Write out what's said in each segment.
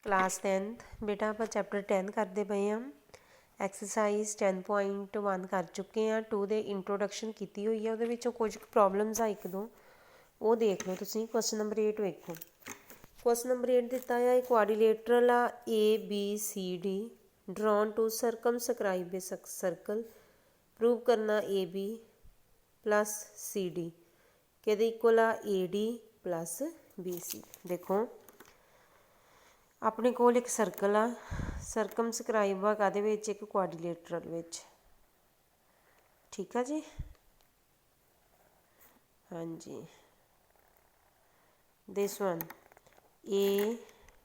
Class 10th बेटा आप chapter 10 करते पे हाँ एक्सरसाइज 10.1 कर चुके हैं 2 ਦੇ इंट्रोडक्शन की हुई है वो कुछ प्रॉब्लम्स आ एक दो वो देख लो तुम क्वेश्चन नंबर 8 वेखो क्वेश्चन नंबर 8 दिता है क्वाड्रिलेटरल आ ABCD drawn to circumscribe a circle prove करना AB प्लस CD कि इक्वल आ AD प्लस BC देखो अपने कोल एक सर्कल आ सर्कमस्क्राइब आ कहदे विच एक क्वाड्रिलेटरल विच ठीक है जी हाँ जी दिस वन ABCD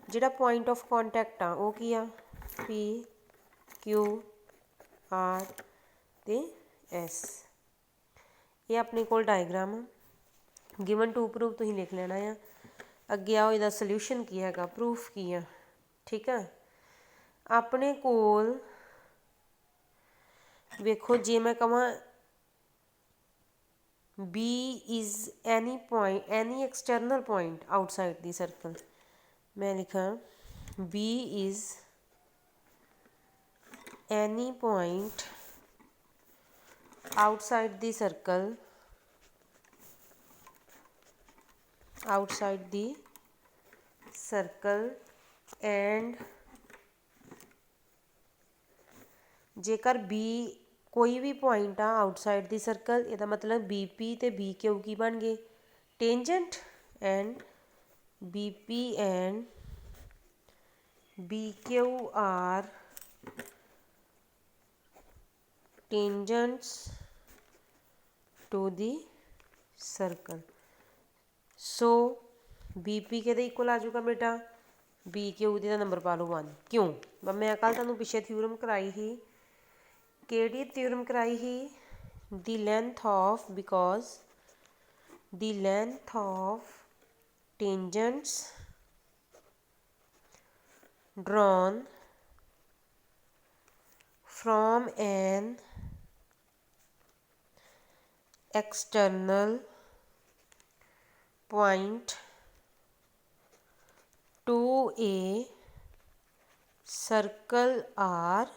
जिहड़ा पॉइंट ऑफ कॉन्टैक्ट आ वो की आ PQR ते S ये अपने कोल डायग्राम आ गिवन टू प्रूफ तुसीं लिख लेना है अगे आओ इसका सल्यूशन की है प्रूफ की है ठीक है अपने कोल वेखो जे मैं कहां B is any point any external point outside the circle मैं लिखा B is any point outside the circle outside the circle and जेकर B कोई भी पॉइंट आ आउटसाइड दी सर्कल इसका मतलब BP ते BQ की बन गए tangent and BP and BQ are tangents to the circle so BP के इक्वल आ जाऊगा बेटा BQ का नंबर पा लो 1 क्यों मैं कल तुहानूं पिछे थ्योरम कराई ही केड़ी थ्योरम कराई ही the length of because the length of tangents drawn from an external point to a circle are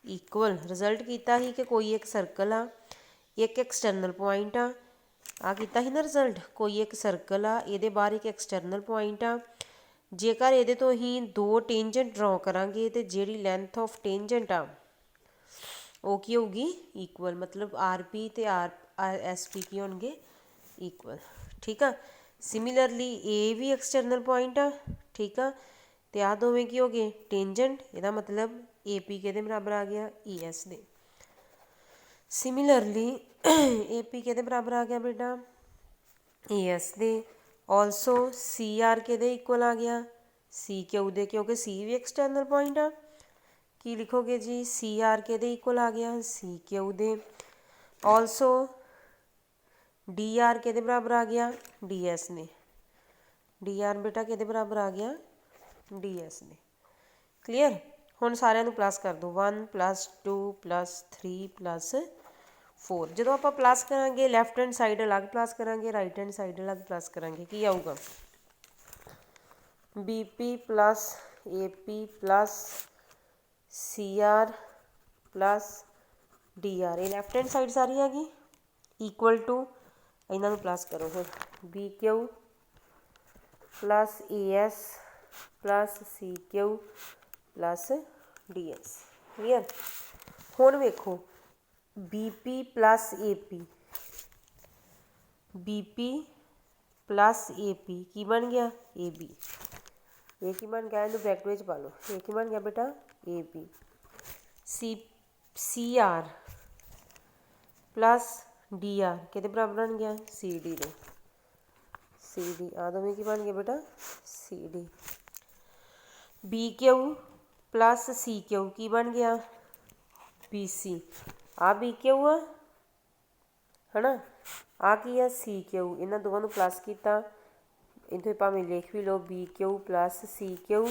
equal result किया ही कि कोई एक सर्कल आ एक एक्सटर्नल पॉइंट आ किया ही ना रिजल्ट कोई एक सर्कल आ ये बाहर एक एक्सटर्नल पॉइंट आ जेकर ये तो ही दो टेंजेंट ड्रॉ करांगे तो जिहड़ी लेंथ ऑफ टेंजेंट आ वो की होगी इक्वल मतलब RP ते SP की होंगे इक्वल ठीक है सिमिलरली ए भी एक्सटर्नल पॉइंट आ ठीक है तो आ दोवें की हो गए टेंजेंट इसका मतलब AP के बराबर आ गया ES दे सिमिलरली AP के बराबर आ गया बेटा ES दे ऑल्सो CR के इक्वल आ गया CQ दे क्योंकि C भी एक्सटर्नल पॉइंट आ की लिखोगे जी CR के इक्वल आ गया CQ दे ऑल्सो DR के बराबर आ गया DS ने DR बेटा के बराबर आ गया DS ने क्लीयर हुण सारिਆਂ ਨੂੰ प्लस कर दो 1 + 2 + 3 + 4 जो आप प्लस करांगे लैफ्ट हैंड साइड अलग प्लस करांगे राइट हैंड साइड अलग प्लस करांगे की आऊगा BP + AP + CR + DR ये लैफ्ट हैंड साइड सारी आ गई इक्वल टू इन्हों प्लस करो फिर BQ + AS + CQ + DS clear हुण वेखो BP + AP BP + AP की बन गया AB ये की बन गया इन्हूं ब्रैकेट में पा लो ये की बन गया बेटा AB CR + DR के बराबर बन गया CD दे CD आ दोवें की बन गया बेटा CD BQ + CQ की बन गया BC आ BQ है ना आ की है CQ इन्होंने दोनों प्लस किया इतने भावें लिख भी लो BQ + CQ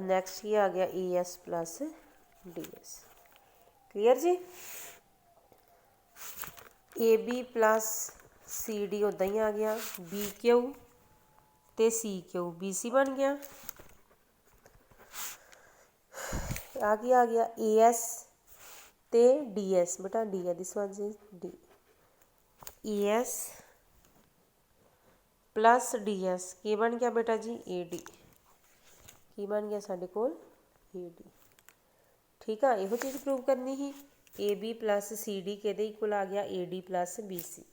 नैक्सट की आ गया AS + DS क्लीयर जी AB + सी डी उदा ही आ गया, बी क्यू तो सी क्यू बी सी बन गया। आ गया ए एस तो डी एस, बेटा डी है, this one is D, E S plus D S की बन गया बेटा जी ए डी, की बन गया साढ़े कोल ए डी। ठीक है, यो चीज़ प्रूव करनी ही, A B plus C D के इक्वल आ गया A D plus B C,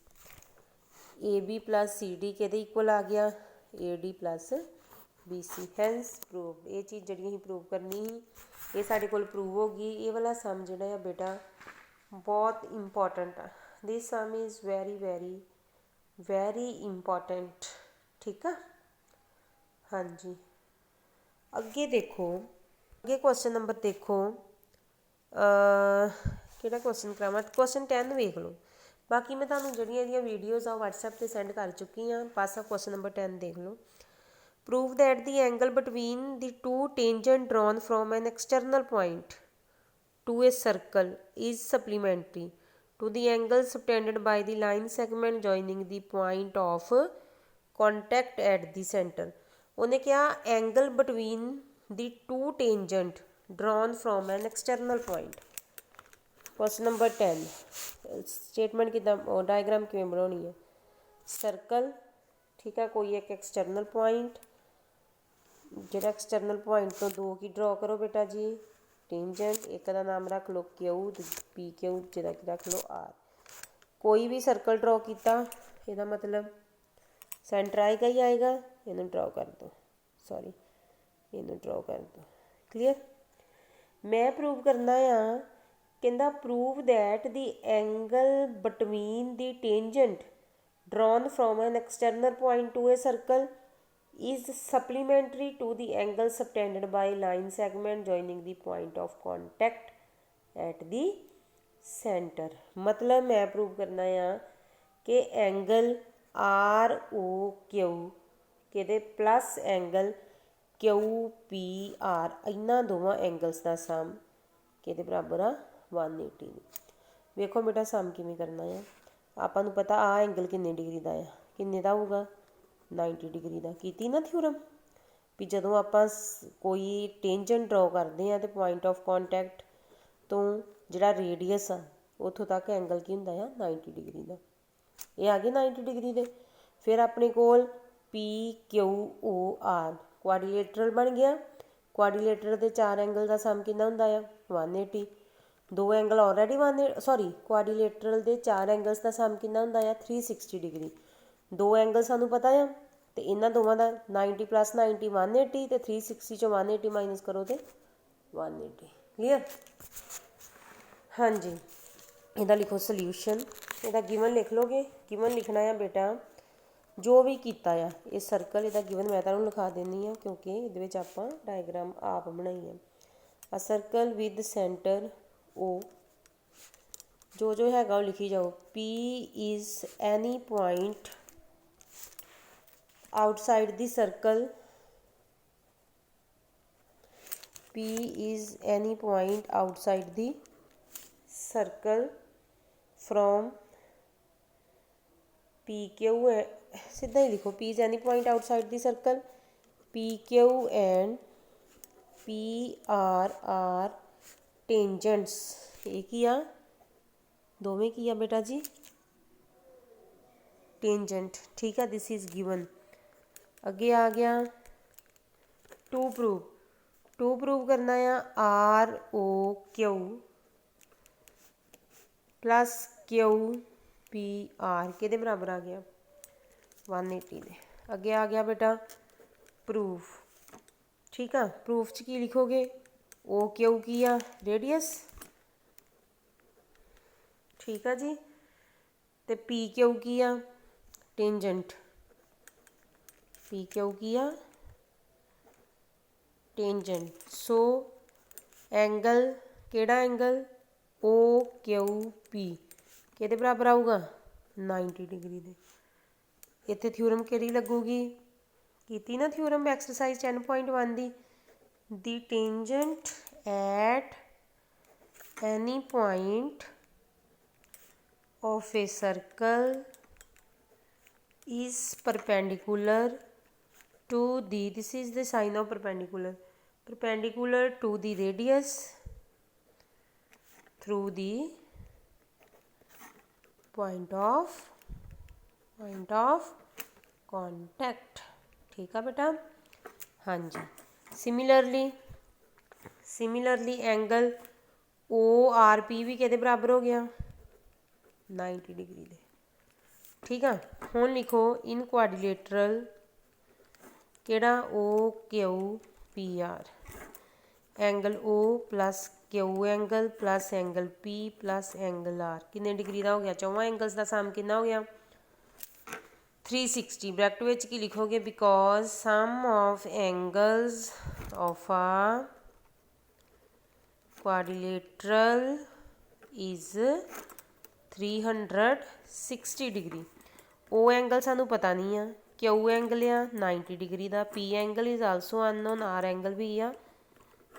A B plus C D के इक्वल आ गया A D plus B C, hence prove. ये चीज़ जी ही प्रूव करनी ही, ये साढ़े कोल प्रूव होगी। ये वाला सम जोड़ा है बेटा बहुत इंपॉर्टेंट आ, this sum is very very very important. ठीक है, हाँ जी। अगे देखो, अगे क्वेश्चन नंबर देखो, किहड़ा क्वेश्चन करावां, क्वेश्चन 10 वेख लो। बाकी मैं तुहानूं जिहड़ियां इहदियां वीडियोज़ आ व्हाट्सएप ते सेंड कर चुकी हाँ, बस क्वेश्चन नंबर 10 देख लो। Prove that the angle between the two tangent drawn from an external point to a circle is supplementary to the angle subtended by the line segment joining the point of contact at the center। उन्हें क्या angle between the two tangent drawn from an external point। Question number 10 statement किदा diagram किवें बनानी है, circle, ठीक है, कोई एक एक्सटर्नल पॉइंट, जो एक्सटर्नल पॉइंट तो दो की ड्रॉ करो बेटा जी, टेंजेंट, एक का नाम रख लो क्यू, पी क्यू जिहदा कि रख लो आर। कोई भी सर्कल ड्रॉ किया, यदा मतलब सेंटर आएगा ही आएगा, इन्हू ड्रॉ कर दो, सॉरी इन्हू ड्रॉ कर दो। क्लीयर, मैं प्रूव करना आ, कहता prove that the angle between the tangent drawn from an external point two a circle is supplementary to the angle subtended by line segment joining the point of contact at the center। मतलब मैं prove करना है कि angle are O Q के plus angle Q P are, इन्होंने दोवां angles का सम कि बराबर आ 180। वेखो बेटा सम किवें करना है, आपां नूं पता आ एंगल किन्ने डिग्री का है, किन्ने का होगा 90 डिग्री का। कीती ना थ्योरम भी जदों आपां कोई टेंजेंट ड्रॉ करते हैं तो पॉइंट ऑफ कॉन्टैक्ट तो जिहड़ा रेडियस आ उतों तक एंगल की हुंदा है 90 डिग्री का। ये आ गए 90 डिग्री के। फिर अपने कोल P Q O R quadrilateral बन गया, क्वाड्रिलेटरल के 4 एंगल का सम कितना हुंदा है 180। दो एंगल ऑलरेडी क्वाड्रिलेटरल के 4 एंगल्स का सम कितना हुंदा है 360 डिग्री। दो एंगल सानू पता है तो इन्हों दोवां का 90 प्लस 90 180 तो 360 चो 180 माइनस करो तो 180। क्लीयर, हाँ जी। इहदा लिखो सल्यूशन, इहदा गिवन लिख लोगे। गिवन लिखना है बेटा जो भी कीता है इस सर्कल, इहदा गिवन मैं तुहानूं लिखा देनी है क्योंकि इहदे विच आपां डायग्राम आप बनाई है। A circle with centre O, जो हैगा वो लिखी जाओ। P is any point outside the circle, P is any point outside the circle from PQ, सीधा ही लिखो P is any point outside the circle, PQ and PR are tangents। ये किया दोवें किया बेटा जी टेंजेंट। ठीक है, दिस इज़ गिवन। अगे आ गया टू प्रूव करना है R O Q plus Q P R के बराबर आ गया 180 दे। अगे आ गया बेटा प्रूफ। ठीक है, प्रूफ च की लिखोगे ओ क्यू की आ रेडियस, ठीक है जी, तो पी क्यू की आ टेंजेंट, पी क्यू की आ टेंजेंट। सो एंगल केड़ा एंगल ओ क्यू पी के बराबर आऊगा 90 डिग्री दे। इत्थे थ्योरम केड़ी लगूगी, कीती ना theorem exercise 10.1 the, the tangent at any point of a circle is perpendicular to the, this is the sign of perpendicular, perpendicular to the radius through the point of contact। ठीक है बेटा। हाँ जी। Similarly angle ORP भी किहदे बराबर हो गया 90 degree दे। ठीक है। हुण लिखो इन क्वाड्रिलेटरल किहड़ा OQPR angle O plus Q angle plus angle P plus angle R कितने डिग्री का हो गया, चौवां एंगल्स का सम कितना हो गया 360। ब्रैकेट विच की लिखोगे because sum of angles of a quadrilateral is 360 degree. O angle सानू पता नहीं है, Q एंगल आ 90 डिग्री का, P angle is also unknown, R angle भी आ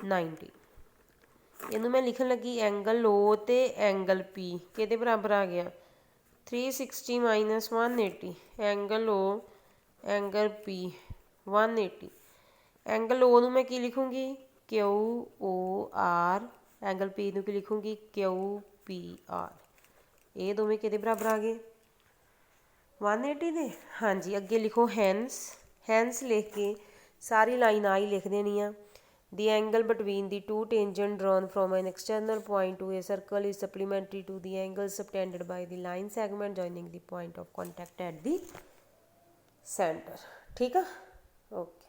90। इनू मैं लिखन लगी एंगल O ते एंगल P किहदे बराबर आ गया 360 minus 180, angle O angle P 180। Angle O नू मैं की लिखूँगी QOR, एंगल P नू की लिखूँगी QPR। ये दोवें किहदे बराबर आ गए 180 दे। हाँ जी। अगे लिखो हैंस लिख के सारी लाइन आ ही लिख देनी आ। The angle between the two tangent drawn from an external point to a circle is supplementary to the angle subtended by the line segment joining the point of contact at the center। ठीक है। Okay.